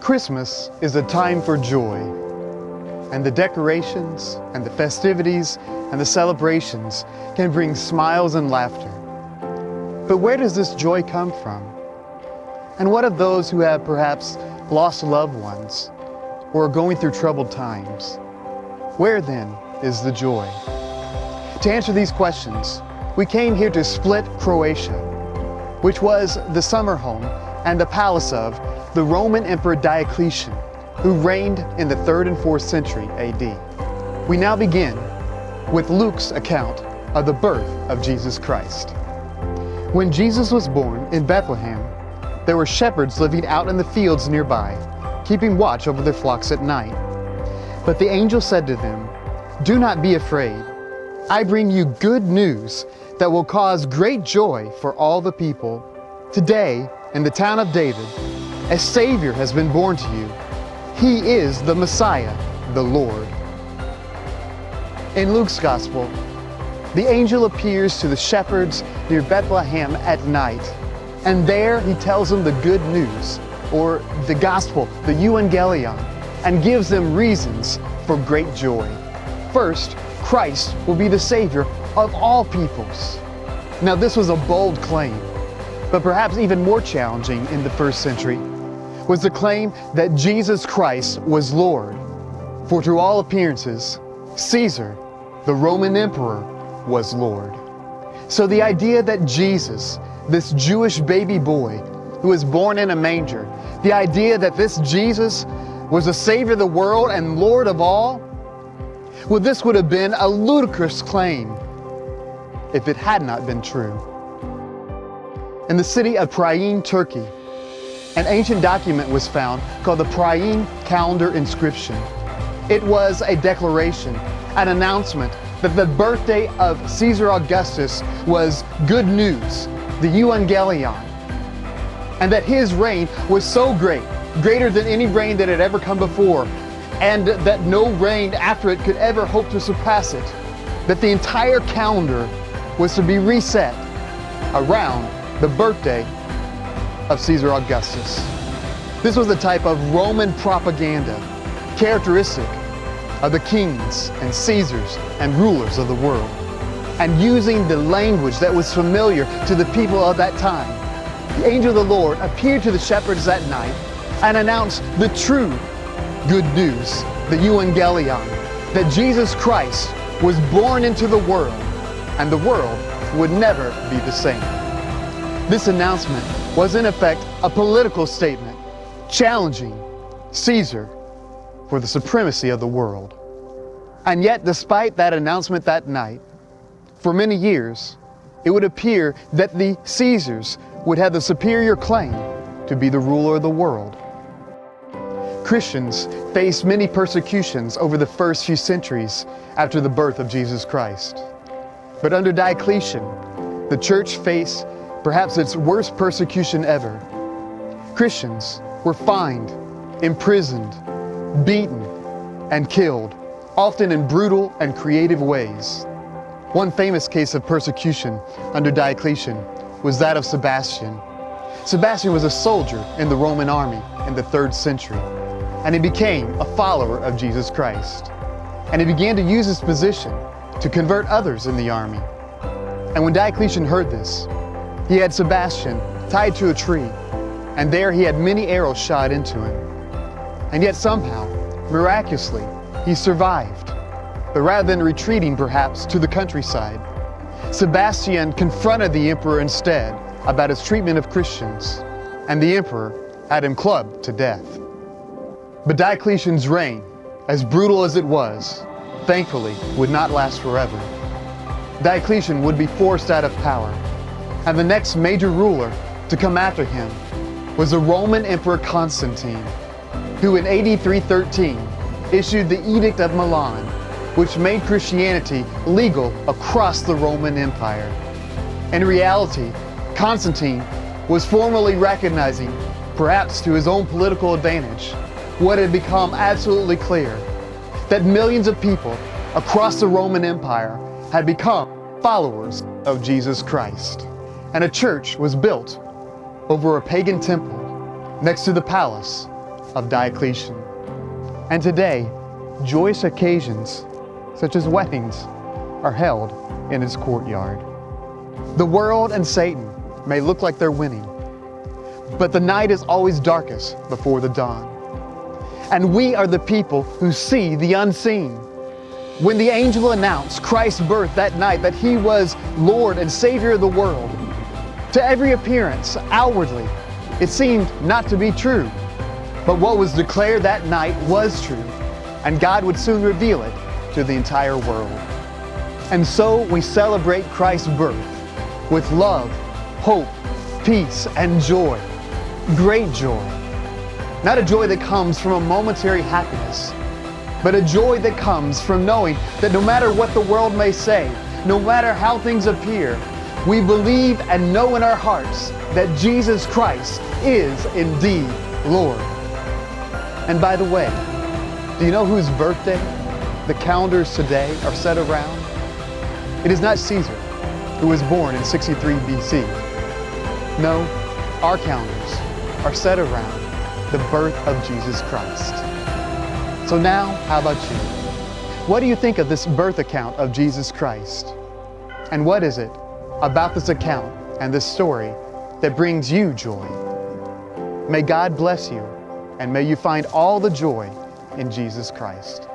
Christmas is a time for joy, and the decorations and the festivities and the celebrations can bring smiles and laughter. But where does this joy come from? And what of those who have perhaps lost loved ones or are going through troubled times? Where then is the joy? To answer these questions, we came here to Split, Croatia, which was the summer home and the palace of the Roman Emperor Diocletian, who reigned in the 3rd and 4th century AD. We now begin with Luke's account of the birth of Jesus Christ. When Jesus was born in Bethlehem, there were shepherds living out in the fields nearby, keeping watch over their flocks at night. But the angel said to them, "Do not be afraid. I bring you good news that will cause great joy for all the people. Today, in the town of David, a Savior has been born to you. He is the Messiah, the Lord." In Luke's Gospel, the angel appears to the shepherds near Bethlehem at night, and there he tells them the good news, or the gospel, the euangelion, and gives them reasons for great joy. First, Christ will be the Savior of all peoples. Now, this was a bold claim, but perhaps even more challenging in the 1st century was the claim that Jesus Christ was Lord. For to all appearances, Caesar, the Roman emperor, was Lord. So the idea that Jesus, this Jewish baby boy who was born in a manger, the idea that this Jesus was the Savior of the world and Lord of all, well, this would have been a ludicrous claim if it had not been true. In the city of Priene, Turkey, an ancient document was found called the Priene Calendar Inscription. It was a declaration, an announcement that the birthday of Caesar Augustus was good news, the euangelion, and that his reign was so great, greater than any reign that had ever come before, and that no reign after it could ever hope to surpass it, that the entire calendar was to be reset around the birthday of Caesar Augustus. This was a type of Roman propaganda characteristic of the kings and Caesars and rulers of the world. And using the language that was familiar to the people of that time, the angel of the Lord appeared to the shepherds that night and announced the true good news, the euangelion, that Jesus Christ was born into the world and the world would never be the same. This announcement was in effect a political statement challenging Caesar for the supremacy of the world. And yet, despite that announcement that night, for many years, it would appear that the Caesars would have the superior claim to be the ruler of the world. Christians faced many persecutions over the first few centuries after the birth of Jesus Christ. But under Diocletian, the church faced perhaps its worst persecution ever. Christians were fined, imprisoned, beaten, and killed, often in brutal and creative ways. One famous case of persecution under Diocletian was that of Sebastian. Sebastian was a soldier in the Roman army in the 3rd century, and he became a follower of Jesus Christ. And he began to use his position to convert others in the army. And when Diocletian heard this, he had Sebastian tied to a tree, and there he had many arrows shot into him. And yet somehow, miraculously, he survived. But rather than retreating perhaps to the countryside, Sebastian confronted the emperor instead about his treatment of Christians, and the emperor had him clubbed to death. But Diocletian's reign, as brutal as it was, thankfully would not last forever. Diocletian would be forced out of power, and the next major ruler to come after him was the Roman Emperor Constantine, who in AD 313 issued the Edict of Milan, which made Christianity legal across the Roman Empire. In reality, Constantine was formally recognizing, perhaps to his own political advantage, what had become absolutely clear, that millions of people across the Roman Empire had become followers of Jesus Christ. And a church was built over a pagan temple next to the palace of Diocletian. And today, joyous occasions, such as weddings, are held in his courtyard. The world and Satan may look like they're winning, but the night is always darkest before the dawn. And we are the people who see the unseen. When the angel announced Christ's birth that night, that he was Lord and Savior of the world, to every appearance, outwardly, it seemed not to be true. But what was declared that night was true, and God would soon reveal it to the entire world. And so we celebrate Christ's birth with love, hope, peace, and joy. Great joy. Not a joy that comes from a momentary happiness, but a joy that comes from knowing that no matter what the world may say, no matter how things appear, we believe and know in our hearts that Jesus Christ is indeed Lord. And by the way, do you know whose birthday the calendars today are set around? It is not Caesar, who was born in 63 BC. No, our calendars are set around the birth of Jesus Christ. So now, how about you? What do you think of this birth account of Jesus Christ? And what is it about this account and this story that brings you joy? May God bless you, and may you find all the joy in Jesus Christ.